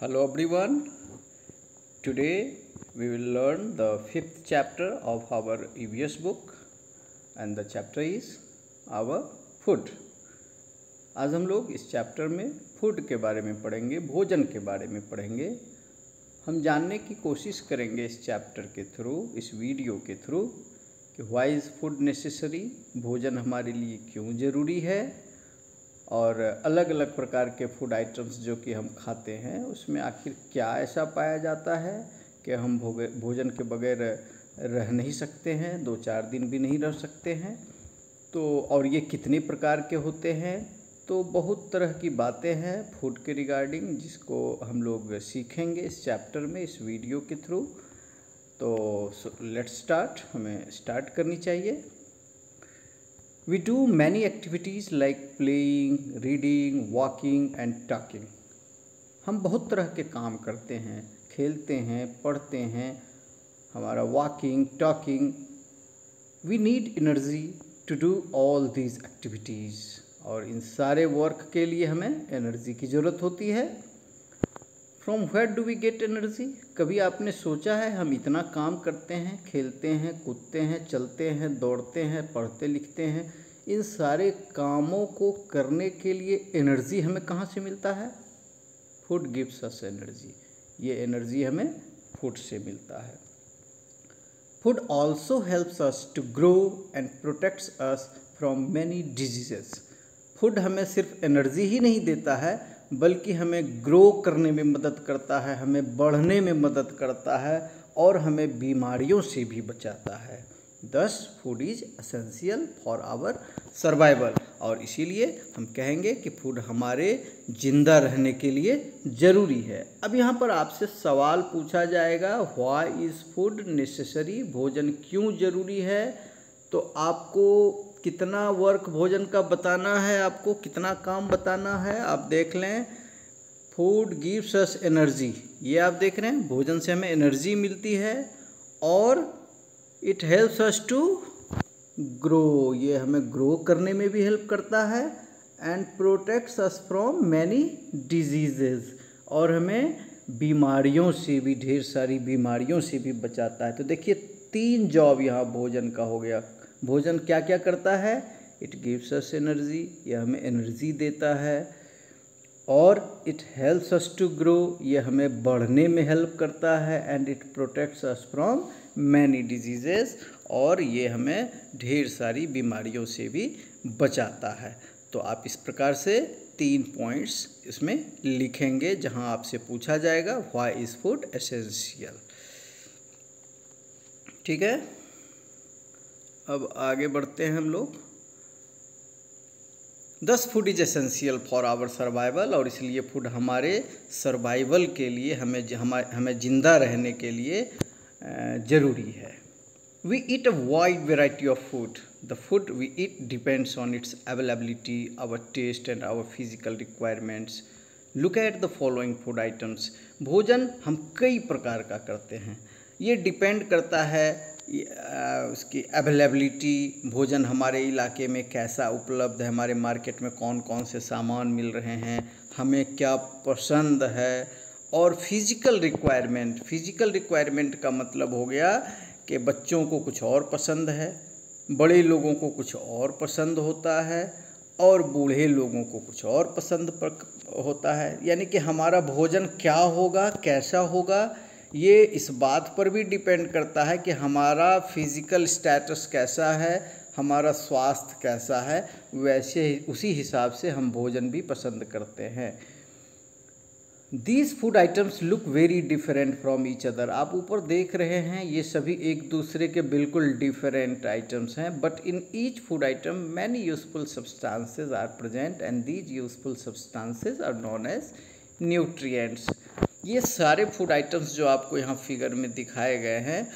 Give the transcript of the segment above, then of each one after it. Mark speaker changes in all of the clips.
Speaker 1: Hello everyone. Today we will learn the fifth chapter of our EVS book and the chapter is our food. आज हम लोग इस chapter में food के बारे में पढ़ेंगे, भोजन के बारे में पढ़ेंगे। हम जानने की कोशिश करेंगे इस चैप्टर के थ्रू, इस वीडियो के थ्रू कि व्हाई इज़ फूड नेसेसरी, भोजन हमारे लिए क्यों ज़रूरी है और अलग अलग प्रकार के फूड आइटम्स जो कि हम खाते हैं उसमें आखिर क्या ऐसा पाया जाता है कि हम भोजन के बगैर रह नहीं सकते हैं, 2-4 दिन भी नहीं रह सकते हैं। तो और ये कितने प्रकार के होते हैं, तो बहुत तरह की बातें हैं फूड के रिगार्डिंग जिसको हम लोग सीखेंगे इस चैप्टर में, इस वीडियो के थ्रू। तो लेट्स स्टार्ट, हमें स्टार्ट करनी चाहिए। We do many activities like playing, reading, walking and talking. हम बहुत तरह के काम करते हैं, खेलते हैं, पढ़ते हैं, हमारा walking, talking. We need energy to do all these activities. और इन सारे वर्क के लिए हमें एनर्जी की ज़रूरत होती है। From where do we get energy? कभी आपने सोचा है हम इतना काम करते हैं, खेलते हैं, कूदते हैं, चलते हैं, दौड़ते हैं, पढ़ते लिखते हैं, इन सारे कामों को करने के लिए एनर्जी हमें कहाँ से मिलता है? Food gives us energy. ये एनर्जी हमें फूड से मिलता है। Food also helps us to grow and protects us from many diseases. Food हमें सिर्फ एनर्जी ही नहीं देता है बल्कि हमें ग्रो करने में मदद करता है, हमें बढ़ने में मदद करता है और हमें बीमारियों से भी बचाता है। Thus, food is essential for our survival. और इसीलिए हम कहेंगे कि फूड हमारे जिंदा रहने के लिए ज़रूरी है। अब यहाँ पर आपसे सवाल पूछा जाएगा, व्हाई इज़ फूड नेसेसरी, भोजन क्यों ज़रूरी है। तो आपको कितना वर्क भोजन का बताना है, आपको कितना काम बताना है, आप देख लें। फूड गिव्स अस एनर्जी, ये आप देख रहे हैं, भोजन से हमें एनर्जी मिलती है और it helps us to grow, ये हमें ग्रो करने में भी हेल्प करता है and protects us from many diseases, और हमें बीमारियों से भी, ढेर सारी बीमारियों से भी बचाता है। तो देखिए 3 जॉब यहाँ भोजन का हो गया। भोजन क्या क्या करता है? इट गिव्स अस एनर्जी, ये हमें एनर्जी देता है, और it helps us to grow, ये हमें बढ़ने में हेल्प करता है, and it protects us from many diseases, और ये हमें ढेर सारी बीमारियों से भी बचाता है। तो आप इस प्रकार से 3 पॉइंट्स इसमें लिखेंगे जहां आपसे पूछा जाएगा व्हाई इज़ फूड एसेंशियल। ठीक है, अब आगे बढ़ते हैं हम लोग। Thus food is essential for our survival, और इसलिए फूड हमारे सर्वाइवल के लिए, हमें जिंदा रहने के लिए ज़रूरी है। We eat a wide variety of food. The food we eat depends on its availability, our taste and our physical requirements. Look at the following food items. भोजन हम कई प्रकार का करते हैं, ये डिपेंड करता है उसकी अवेलेबिलिटी, भोजन हमारे इलाके में कैसा उपलब्ध है, हमारे मार्केट में कौन कौन से सामान मिल रहे हैं, हमें क्या पसंद है, और फिज़िकल रिक्वायरमेंट। फिज़िकल रिक्वायरमेंट का मतलब हो गया कि बच्चों को कुछ और पसंद है, बड़े लोगों को कुछ और पसंद होता है, और बूढ़े लोगों को कुछ और पसंद होता है। यानी कि हमारा भोजन क्या होगा, कैसा होगा, ये इस बात पर भी डिपेंड करता है कि हमारा फिज़िकल स्टेटस कैसा है, हमारा स्वास्थ्य कैसा है, वैसे उसी हिसाब से हम भोजन भी पसंद करते हैं। These food items look very different from each other. आप ऊपर देख रहे हैं ये सभी एक दूसरे के बिल्कुल डिफरेंट आइटम्स हैं, but in each food item many useful substances are present and these useful substances are known as nutrients. ये सारे फूड आइटम्स जो आपको यहाँ फिगर में दिखाए गए हैं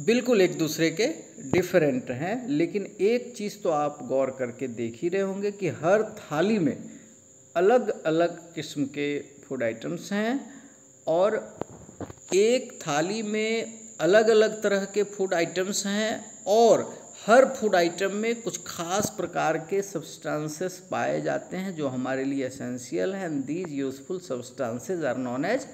Speaker 1: बिल्कुल एक दूसरे के डिफरेंट हैं, लेकिन एक चीज़ तो आप गौर करके देख ही रहे होंगे कि हर थाली में अलग अलग किस्म के फूड आइटम्स हैं, और एक थाली में अलग अलग तरह के फूड आइटम्स हैं, और हर फूड आइटम में कुछ खास प्रकार के सब्सटेंसेस पाए जाते हैं जो हमारे लिए एसेंशियल हैं। These useful substances are known as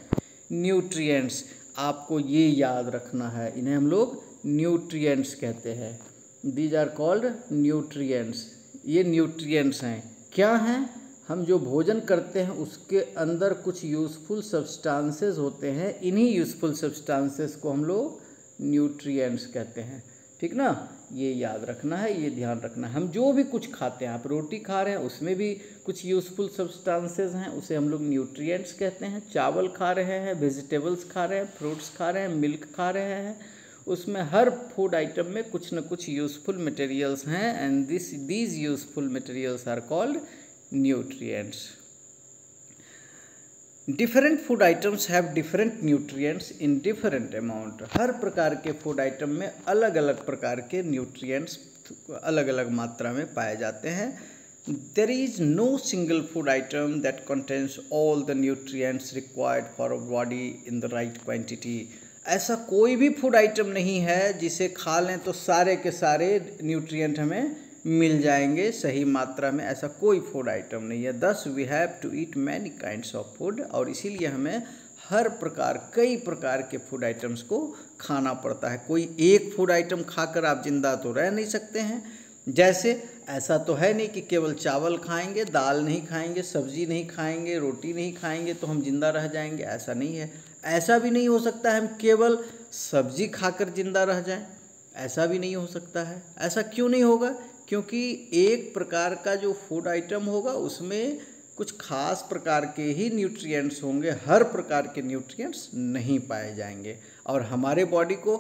Speaker 1: nutrients. आपको ये याद रखना है, इन्हें हम लोग न्यूट्रिएंट्स कहते हैं। These are called nutrients. ये न्यूट्रिएंट्स हैं। क्या हैं? हम जो भोजन करते हैं उसके अंदर कुछ यूजफुल सब्सटेंसेस होते हैं। इन्हीं यूजफुल सब्सटेंसेस को हम लोग न्यूट्रिएंट्स कहते हैं। ठीक ना, ये याद रखना है, ये ध्यान रखना है। हम जो भी कुछ खाते हैं, आप रोटी खा रहे हैं उसमें भी कुछ यूजफुल सब्सटेंसेस हैं, उसे हम लोग न्यूट्रिएंट्स कहते हैं। चावल खा रहे हैं, वेजिटेबल्स खा रहे हैं, फ्रूट्स खा रहे हैं, मिल्क खा रहे हैं, उसमें हर फूड आइटम में कुछ न कुछ यूजफुल मटेरियल्स हैं and these useful materials are called nutrients. Different food items have different nutrients in different amount. हर प्रकार के फूड आइटम में अलग अलग प्रकार के न्यूट्रिएंट्स अलग अलग मात्रा में पाए जाते हैं। There is no single food item that contains all the nutrients required for a body in the right quantity. ऐसा कोई भी फूड आइटम नहीं है जिसे खा लें तो सारे के सारे न्यूट्रिएंट हमें मिल जाएंगे सही मात्रा में। ऐसा कोई फूड आइटम नहीं है। Thus we have to eat many kinds of food. और इसीलिए हमें हर प्रकार, कई प्रकार के फूड आइटम्स को खाना पड़ता है। कोई एक फूड आइटम खाकर आप जिंदा तो रह नहीं सकते हैं। जैसे ऐसा तो है नहीं कि केवल चावल खाएंगे, दाल नहीं खाएंगे, सब्जी नहीं खाएंगे, रोटी नहीं खाएंगे तो हम जिंदा रह जाएंगे, ऐसा नहीं है। ऐसा भी नहीं हो सकता है हम केवल सब्जी खाकर जिंदा रह जाएं, ऐसा भी नहीं हो सकता है। ऐसा क्यों नहीं होगा? क्योंकि एक प्रकार का जो फूड आइटम होगा उसमें कुछ खास प्रकार के ही न्यूट्रिएंट्स होंगे, हर प्रकार के न्यूट्रिएंट्स नहीं पाए जाएंगे। और हमारे बॉडी को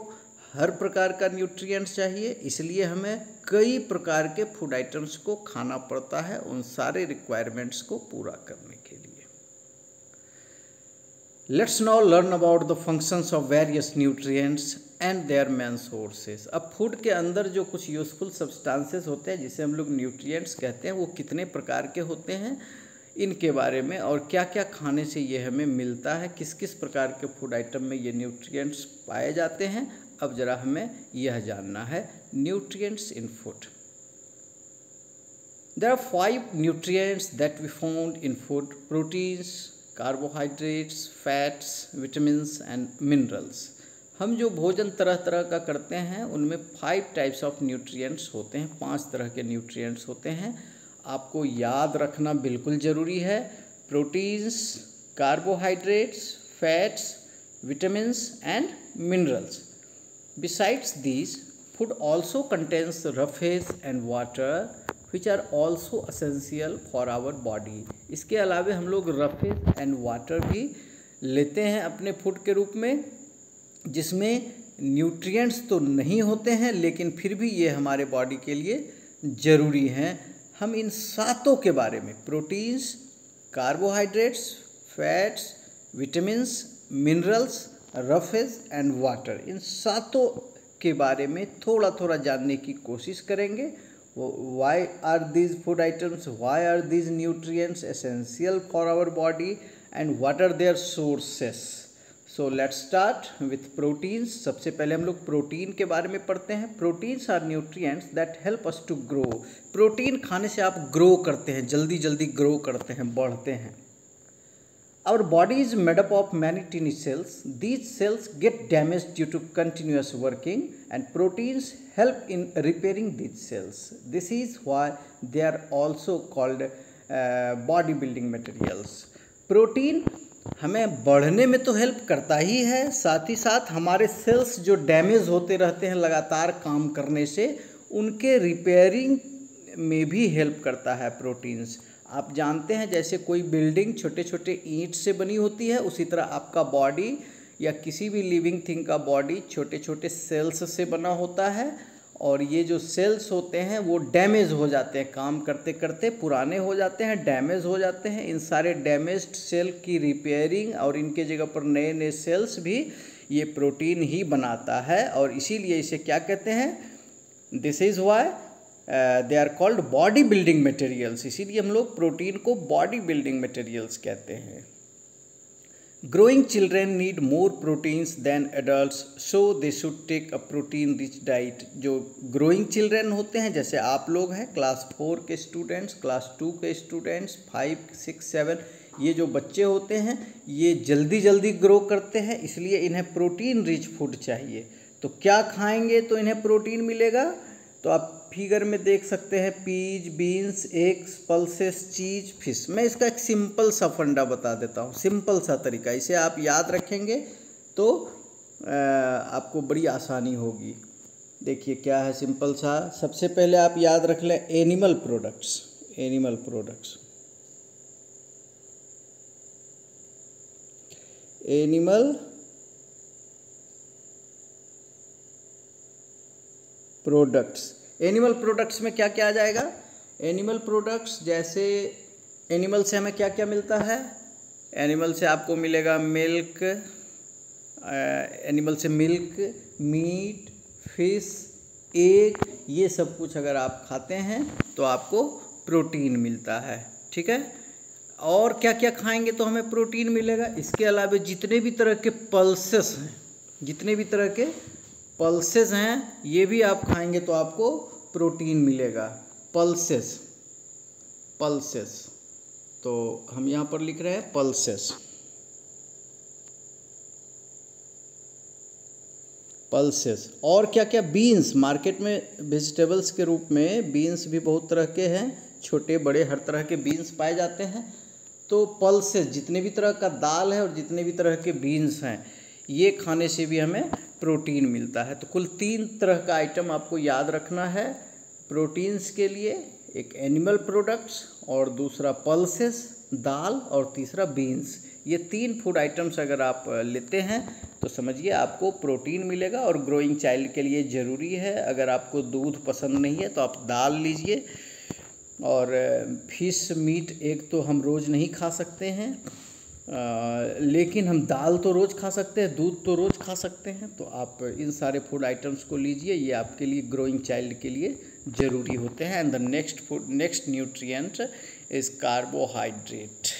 Speaker 1: हर प्रकार का न्यूट्रिएंट्स चाहिए, इसलिए हमें कई प्रकार के फूड आइटम्स को खाना पड़ता है उन सारे रिक्वायरमेंट्स को पूरा करने के लिए। Let's now learn about the functions of various nutrients and their main sources. अब फूड के अंदर जो कुछ यूजफुल सब्सटेंसेस होते हैं जिसे हम लोग न्यूट्रिएंट्स कहते हैं, वो कितने प्रकार के होते हैं इनके बारे में, और क्या क्या खाने से ये हमें मिलता है, किस किस प्रकार के फूड आइटम में ये न्यूट्रिएंट्स पाए जाते हैं, अब ज़रा हमें यह जानना है। Nutrients in food. There are 5 nutrients that we found in food: proteins, carbohydrates, fats, vitamins and minerals. हम जो भोजन तरह तरह का करते हैं उनमें 5 टाइप्स ऑफ न्यूट्रिएंट्स होते हैं, 5 तरह के न्यूट्रिएंट्स होते हैं। आपको याद रखना बिल्कुल ज़रूरी है। Proteins, carbohydrates, fats, vitamins and minerals. Besides these, food also contains roughage and water which are also essential for our body. इसके अलावा हम लोग रफेज एंड वाटर भी लेते हैं अपने फूड के रूप में, जिसमें न्यूट्रिएंट्स तो नहीं होते हैं लेकिन फिर भी ये हमारे बॉडी के लिए ज़रूरी हैं। हम इन सातों के बारे में, proteins, carbohydrates, fats, vitamins, minerals, roughage and water, इन सातों के बारे में थोड़ा थोड़ा जानने की कोशिश करेंगे। Why are these food items, why are these nutrients essential for our body and what are their sources? So let's start with proteins. सबसे पहले हम लोग प्रोटीन के बारे में पढ़ते हैं। Proteins are nutrients that help us to grow. Protein खाने से आप ग्रो करते हैं, जल्दी जल्दी ग्रो करते हैं, बढ़ते हैं। Our body is made up of many tiny cells. These cells get damaged due to continuous working and proteins help in repairing these cells. This is why they are also called bodybuilding materials. Protein हमें बढ़ने में तो help करता ही है, साथ ही साथ हमारे sales जो डैमेज होते रहते हैं लगातार काम करने से, उनके रिपेयरिंग में भी हेल्प करता है प्रोटीन्स। आप जानते हैं जैसे कोई बिल्डिंग छोटे छोटे ईंट से बनी होती है, उसी तरह आपका बॉडी या किसी भी लिविंग थिंग का बॉडी छोटे छोटे सेल्स से बना होता है। और ये जो सेल्स होते हैं वो डैमेज हो जाते हैं, काम करते करते पुराने हो जाते हैं, डैमेज हो जाते हैं। इन सारे डैमेज्ड सेल की रिपेयरिंग और इनके जगह पर नए नए सेल्स भी ये प्रोटीन ही बनाता है, और इसीलिए इसे क्या कहते हैं? This is why they are called body building materials. इसीलिए हम लोग प्रोटीन को बॉडी बिल्डिंग मटेरियल्स कहते हैं। Growing children need more proteins than adults, so they should take a protein rich diet. जो growing children होते हैं, जैसे आप लोग हैं क्लास 4 के स्टूडेंट्स, क्लास 2 के स्टूडेंट्स, 5, 6, 7, ये जो बच्चे होते हैं ये जल्दी जल्दी ग्रो करते हैं, इसलिए इन्हें प्रोटीन रिच फूड चाहिए। तो क्या खाएंगे तो इन्हें प्रोटीन मिलेगा? तो आप फिगर में देख सकते हैं, पीज, बीन्स, एग्स, पल्सेस, चीज, फिश। मैं इसका एक सिंपल सा फंडा बता देता हूँ, सिंपल सा तरीका, इसे आप याद रखेंगे तो आपको बड़ी आसानी होगी। देखिए क्या है सिंपल सा। सबसे पहले आप याद रख लें animal products, animal products, animal products. Animal products में क्या क्या आ जाएगा? एनिमल प्रोडक्ट्स, जैसे एनिमल से हमें क्या क्या मिलता है? एनिमल से आपको मिलेगा मिल्क, एनिमल से मिल्क, मीट, फिश, एग, ये सब कुछ अगर आप खाते हैं तो आपको प्रोटीन मिलता है। ठीक है, और क्या क्या खाएंगे तो हमें प्रोटीन मिलेगा? इसके अलावा जितने भी तरह के पल्सेस हैं, जितने भी तरह के पल्सेस हैं ये भी आप खाएंगे तो आपको प्रोटीन मिलेगा। पल्सेस, पल्सेस, तो हम यहाँ पर लिख रहे हैं पल्सेस, पल्सेस। और क्या क्या? बीन्स, मार्केट में वेजिटेबल्स के रूप में बीन्स भी बहुत तरह के हैं, छोटे बड़े हर तरह के बीन्स पाए जाते हैं। तो पल्सेस, जितने भी तरह का दाल है और जितने भी तरह के बीन्स हैं ये खाने से भी हमें प्रोटीन मिलता है। तो कुल 3 तरह का आइटम आपको याद रखना है प्रोटीन्स के लिए, एक एनिमल प्रोडक्ट्स और दूसरा पल्सेस दाल और तीसरा बीन्स। ये 3 फूड आइटम्स अगर आप लेते हैं तो समझिए आपको प्रोटीन मिलेगा। और ग्रोइंग चाइल्ड के लिए ज़रूरी है, अगर आपको दूध पसंद नहीं है तो आप दाल लीजिए। और फिश, मीट, एग तो हम रोज़ नहीं खा सकते हैं, लेकिन हम दाल तो रोज़ खा सकते हैं, दूध तो रोज़ खा सकते हैं। तो आप इन सारे फूड आइटम्स को लीजिए, ये आपके लिए ग्रोइंग चाइल्ड के लिए ज़रूरी होते हैं। And the next nutrient is carbohydrate.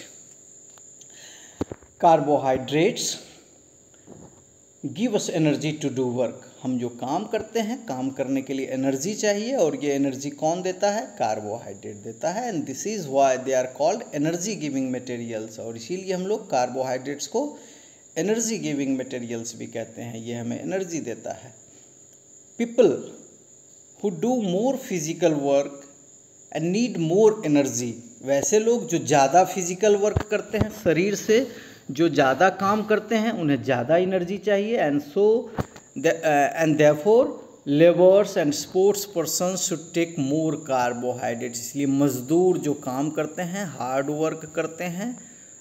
Speaker 1: Carbohydrates give us energy to do work. हम जो काम करते हैं, काम करने के लिए एनर्जी चाहिए, और ये एनर्जी कौन देता है? कार्बोहाइड्रेट देता है। And this is why they are called energy giving materials. और इसीलिए हम लोग कार्बोहाइड्रेट्स को एनर्जी गिविंग मटेरियल्स भी कहते हैं, ये हमें एनर्जी देता है। People who do more physical work and need more energy, वैसे लोग जो ज़्यादा फिजिकल वर्क करते हैं, शरीर से जो ज़्यादा काम करते हैं उन्हें ज़्यादा एनर्जी चाहिए। And so and therefore labours and sports persons should take more carbohydrates. इसलिए मज़दूर जो काम करते हैं, हार्ड वर्क करते हैं,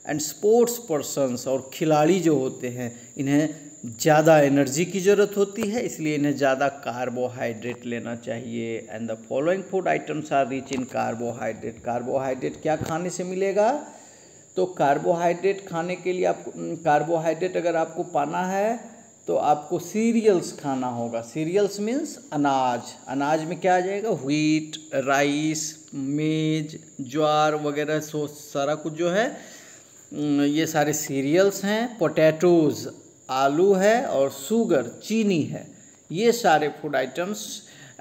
Speaker 1: एंड स्पोर्ट्स पर्सन्स और खिलाड़ी जो होते हैं, इन्हें ज़्यादा एनर्जी की ज़रूरत होती है, इसलिए इन्हें ज़्यादा कार्बोहाइड्रेट लेना चाहिए। And the following food items are rich in carbohydrate. Carbohydrate क्या खाने से मिलेगा? तो कार्बोहाइड्रेट खाने के लिए आपको, कार्बोहाइड्रेट अगर आपको पाना है तो आपको सीरियल्स खाना होगा। सीरियल्स मीन्स अनाज। अनाज में क्या आ जाएगा? व्हीट, राइस, मेज, ज्वार वगैरह, सो सारा कुछ जो है ये सारे सीरियल्स हैं। पोटैटोज़, आलू है, और शुगर, चीनी है। ये सारे फूड आइटम्स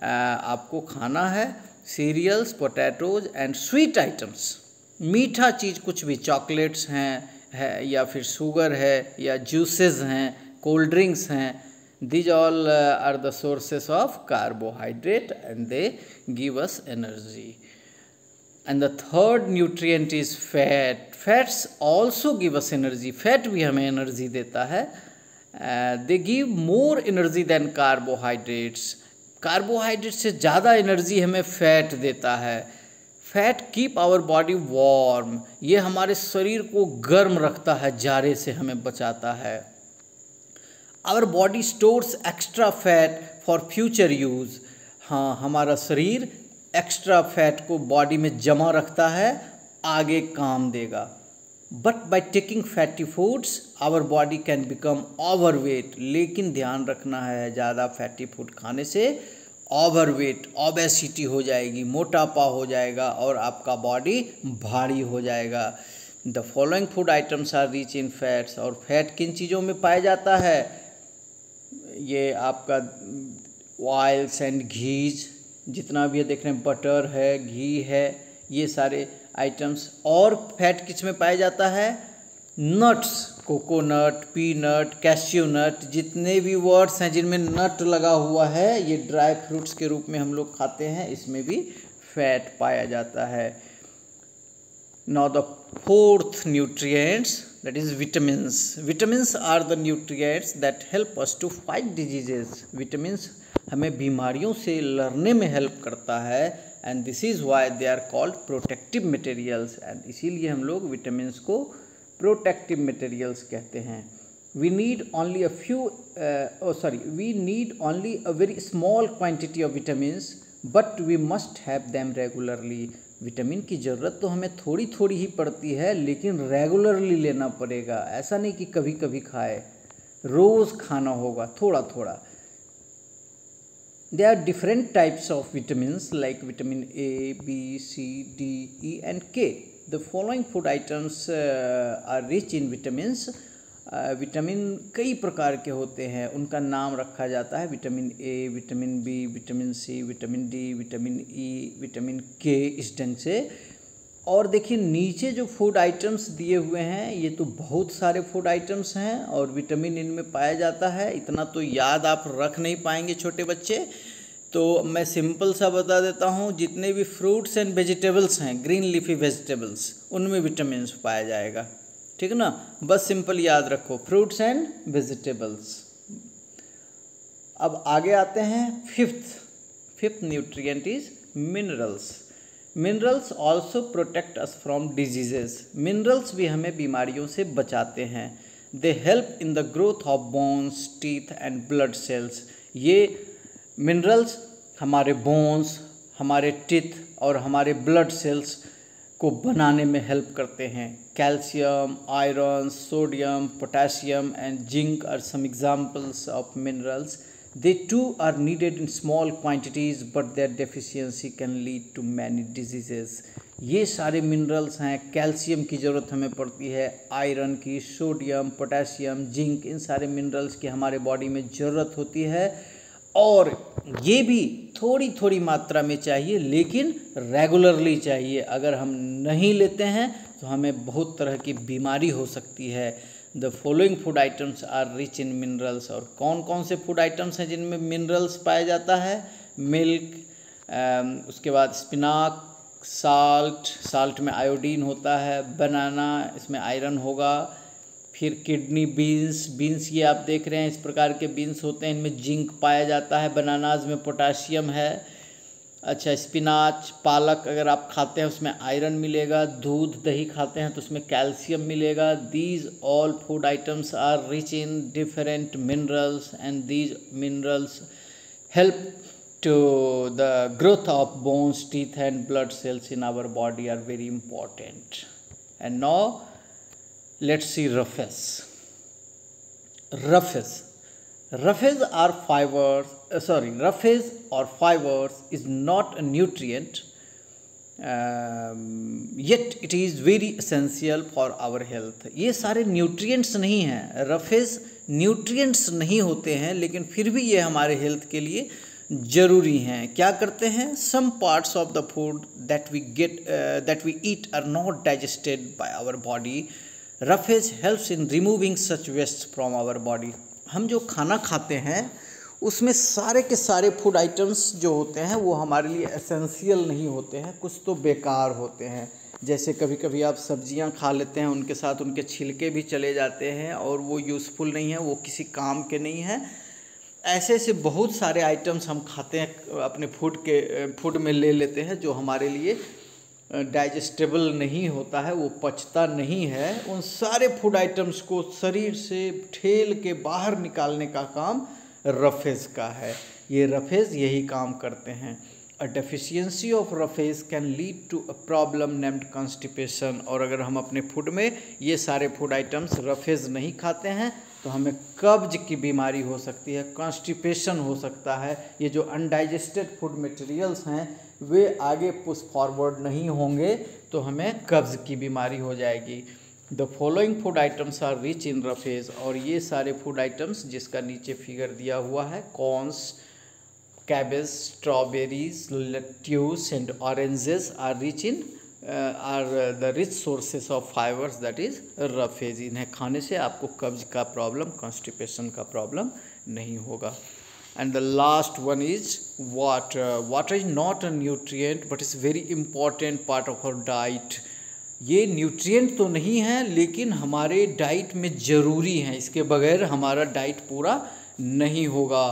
Speaker 1: आपको खाना है। Cereals, potatoes and sweet items, मीठा चीज़ कुछ भी, चॉकलेट्स हैं या फिर शुगर है या जूसेस हैं, कोल्ड ड्रिंक्स हैं, these all are the sources of carbohydrate and they give us energy. And the third nutrient is fat. Fats also give us energy. Fat भी हमें एनर्जी देता है। They give more energy than carbohydrates. कार्बोहाइड्रेट से ज़्यादा energy हमें fat देता है। Fat keep our body warm, ये हमारे शरीर को गर्म रखता है, जाड़े से हमें बचाता है। Our body stores extra fat for future use. हाँ, हमारा शरीर एक्स्ट्रा फैट को बॉडी में जमा रखता है, आगे काम देगा। But by taking fatty foods our body can become overweight. लेकिन ध्यान रखना है, ज़्यादा फैटी फूड खाने से ओवरवेट, ओबेसिटी हो जाएगी, मोटापा हो जाएगा और आपका बॉडी भारी हो जाएगा। The following food items are rich in fats, और फैट किन चीज़ों में पाया जाता है? ये आपका ऑयल्स एंड घीज, जितना भी है देख रहे हैं, बटर है, घी है, ये सारे आइटम्स। और फैट किस में पाया जाता है? Nuts, coconut, peanut, cashew nut, जितने भी वर्ड्स हैं जिनमें नट लगा हुआ है, ये ड्राई फ्रूट्स के रूप में हम लोग खाते हैं, इसमें भी फैट पाया जाता है। Now the fourth nutrients, that is vitamins. Vitamins are the nutrients that help us to fight diseases. Vitamins हमें बीमारियों से लड़ने में हेल्प करता है, and this is why they are called protective materials, and इसीलिए हम लोग vitamins को protective materials कहते हैं। We need only a few, we need only a very small quantity of vitamins, but we must have them regularly. Vitamin की ज़रूरत तो हमें थोड़ी थोड़ी ही पड़ती है, लेकिन रेगुलरली लेना पड़ेगा। ऐसा नहीं कि कभी कभी खाए, रोज़ खाना होगा थोड़ा थोड़ा। There are different types of vitamins like vitamin A, B, C, D, E and K. The following food items are rich in vitamins. Vitamin कई प्रकार के होते हैं, उनका नाम रखा जाता है vitamin A, vitamin B, vitamin C, vitamin D, vitamin E, vitamin K, इस ढंग से। और देखिए नीचे जो फूड आइटम्स दिए हुए हैं, ये तो बहुत सारे फूड आइटम्स हैं और विटामिन इनमें पाया जाता है। इतना तो याद आप रख नहीं पाएंगे छोटे बच्चे, तो मैं सिंपल सा बता देता हूँ। जितने भी फ्रूट्स एंड वेजिटेबल्स हैं, ग्रीन लीफी वेजिटेबल्स, उनमें विटामिन पाया जाएगा, ठीक है ना। बस सिंपल याद रखो, फ्रूट्स एंड वेजिटेबल्स। अब आगे आते हैं fifth nutrient is minerals. Minerals also protect us from diseases. Minerals भी हमें बीमारियों से बचाते हैं। They help in the growth of bones, teeth and blood cells. ये मिनरल्स हमारे बोन्स, हमारे टीथ और हमारे ब्लड सेल्स को बनाने में हेल्प करते हैं। Calcium, iron, sodium, potassium and zinc are some examples of minerals. They too are needed in small quantities but their deficiency can lead to many diseases. ये सारे मिनरल्स हैं। कैल्शियम की ज़रूरत हमें पड़ती है, आयरन की, सोडियम, पोटेशियम, जिंक, इन सारे मिनरल्स की हमारे बॉडी में ज़रूरत होती है। और ये भी थोड़ी थोड़ी मात्रा में चाहिए, लेकिन रेगुलरली चाहिए। अगर हम नहीं लेते हैं तो हमें बहुत तरह की बीमारी हो सकती है। The following food items are rich in minerals. और कौन कौन से फूड आइटम्स हैं जिनमें मिनरल्स पाया जाता है? मिल्क, उसके बाद स्पिनाक, साल्ट में आयोडीन होता है, बनाना, इसमें आयरन होगा। फिर किडनी बीन्स ये आप देख रहे हैं, इस प्रकार के बीन्स होते हैं, इनमें जिंक पाया जाता है। बनानाज में पोटाशियम है। अच्छा, स्पिनाच, पालक अगर आप खाते हैं उसमें आयरन मिलेगा। दूध, दही खाते हैं तो उसमें कैल्शियम मिलेगा। These all food items are rich in different minerals and these minerals help to the growth of bones, teeth and blood cells in our body are very important. And now let's see roughage. Roughage or fibers is not a nutrient, yet it is very essential for our health. ये सारे nutrients नहीं हैं। roughage nutrients नहीं होते हैं, लेकिन फिर भी ये हमारे हेल्थ के लिए जरूरी हैं। क्या करते हैं? Some parts of the food that we eat are not digested by our body. Roughage helps in removing such waste from our body. हम जो खाना खाते हैं उसमें सारे के सारे फूड आइटम्स जो होते हैं वो हमारे लिए एसेंशियल नहीं होते हैं, कुछ तो बेकार होते हैं। जैसे कभी कभी आप सब्जियां खा लेते हैं, उनके साथ उनके छिलके भी चले जाते हैं और वो यूज़फुल नहीं है, वो किसी काम के नहीं हैं। ऐसे ऐसे बहुत सारे आइटम्स हम खाते हैं, अपने फूड में ले लेते हैं, जो हमारे लिए डाइजेस्टेबल नहीं होता है, वो पचता नहीं है। उन सारे फूड आइटम्स को शरीर से ठेल के बाहर निकालने का काम रफेज का है। ये रफेज यही काम करते हैं। A deficiency of roughage can lead to a problem named constipation. और अगर हम अपने फूड में ये सारे फूड आइटम्स रफेज नहीं खाते हैं तो हमें कब्ज की बीमारी हो सकती है, कॉन्स्टिपेशन हो सकता है। ये जो अनडाइजेस्टेड फूड मटेरियल्स हैं वे आगे पुश फॉरवर्ड नहीं होंगे, तो तो हमें कब्ज़ की बीमारी हो जाएगी। The following food items are rich in roughage, और ये सारे फूड आइटम्स जिसका नीचे फिगर दिया हुआ है, corns, cabbage, strawberries, lettuce and oranges are rich in are the rich sources of fibres, that is roughage. इन्हें खाने से आपको कब्ज का प्रॉब्लम, कॉन्स्टिपेशन का प्रॉब्लम नहीं होगा। And the last one is water. Water is not a nutrient but is very important part of our diet. ये न्यूट्रिएंट तो नहीं है लेकिन हमारे डाइट में ज़रूरी है, इसके बगैर हमारा डाइट पूरा नहीं होगा।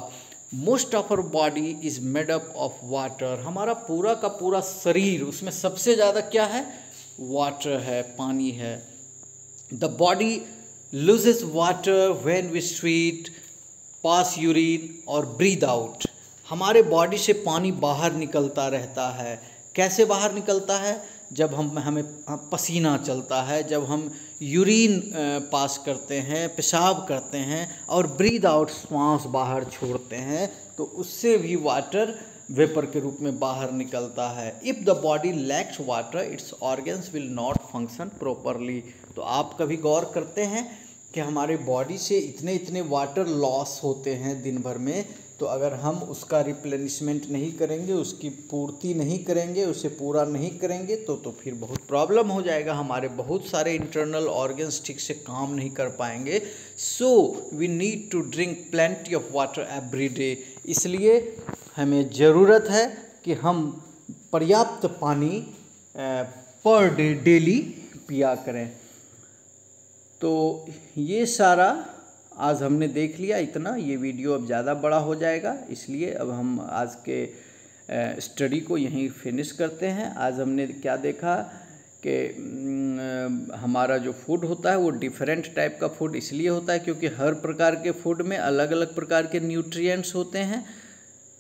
Speaker 1: Most of our body is made up of water. हमारा पूरा का पूरा शरीर, उसमें सबसे ज़्यादा क्या है? वाटर है, पानी है। The body loses water when we sweat, pass urine और ब्रीद आउट। हमारे बॉडी से पानी बाहर निकलता रहता है। कैसे बाहर निकलता है? जब हमें पसीना चलता है, जब हम यूरिन पास करते हैं, पेशाब करते हैं और ब्रीद आउट, श्वास बाहर छोड़ते हैं, तो उससे भी वाटर वेपर के रूप में बाहर निकलता है। If the body lakhs water it's organs will not function properly. तो आप कभी गौर करते हैं कि हमारे बॉडी से इतने इतने वाटर लॉस होते हैं दिन भर में, तो अगर हम उसका रिप्लेनिशमेंट नहीं करेंगे, उसकी पूर्ति नहीं करेंगे, उसे पूरा नहीं करेंगे तो फिर बहुत प्रॉब्लम हो जाएगा। हमारे बहुत सारे इंटरनल ऑर्गन्स ठीक से काम नहीं कर पाएंगे। So we need to drink plenty of water every day. इसलिए हमें ज़रूरत है कि हम पर्याप्त पानी पर डे डेली पिया करें। तो ये सारा आज हमने देख लिया इतना। ये वीडियो अब ज़्यादा बड़ा हो जाएगा, इसलिए अब हम आज के स्टडी को यहीं फिनिश करते हैं। आज हमने क्या देखा कि हमारा जो फूड होता है वो डिफरेंट टाइप का फूड इसलिए होता है क्योंकि हर प्रकार के फूड में अलग अलग प्रकार के न्यूट्रिएंट्स होते हैं।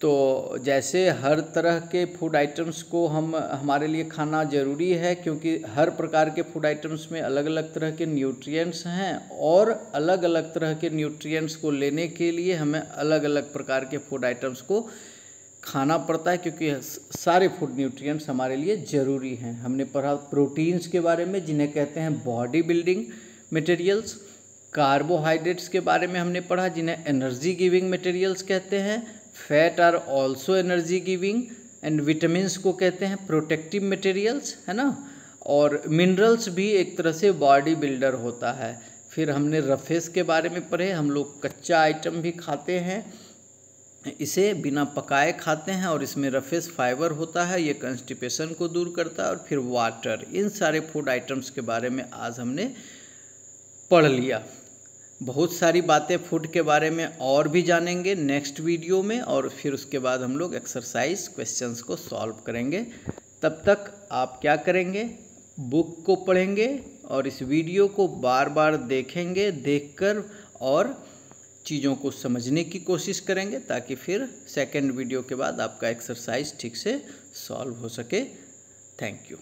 Speaker 1: तो जैसे हर तरह के फूड आइटम्स को हमारे लिए खाना ज़रूरी है क्योंकि हर प्रकार के फूड आइटम्स में अलग अलग तरह के न्यूट्रिएंट्स हैं, और अलग अलग तरह के न्यूट्रिएंट्स को लेने के लिए हमें अलग अलग प्रकार के फूड आइटम्स को खाना पड़ता है क्योंकि सारे फूड न्यूट्रिएंट्स हमारे लिए ज़रूरी हैं। हमने पढ़ा प्रोटीन्स के बारे में जिन्हें कहते हैं बॉडी बिल्डिंग मटेरियल्स, कार्बोहाइड्रेट्स के बारे में हमने पढ़ा जिन्हें एनर्जी गिविंग मटेरियल्स कहते हैं, fat are also energy giving, and vitamins को कहते हैं प्रोटेक्टिव मटेरियल्स, है ना। और मिनरल्स भी एक तरह से बॉडी बिल्डर होता है। फिर हमने रफेज के बारे में पढ़े। हम लोग कच्चा आइटम भी खाते हैं, इसे बिना पकाए खाते हैं और इसमें रफेज फाइबर होता है, ये कॉन्स्टिपेशन को दूर करता है। और फिर वाटर, इन सारे फूड आइटम्स के बारे में आज हमने पढ़ लिया। बहुत सारी बातें फूड के बारे में और भी जानेंगे नेक्स्ट वीडियो में, और फिर उसके बाद हम लोग एक्सरसाइज क्वेश्चंस को सॉल्व करेंगे। तब तक आप क्या करेंगे? बुक को पढ़ेंगे और इस वीडियो को बार बार देखेंगे, देखकर और चीज़ों को समझने की कोशिश करेंगे ताकि फिर सेकंड वीडियो के बाद आपका एक्सरसाइज ठीक से सॉल्व हो सके। Thank you.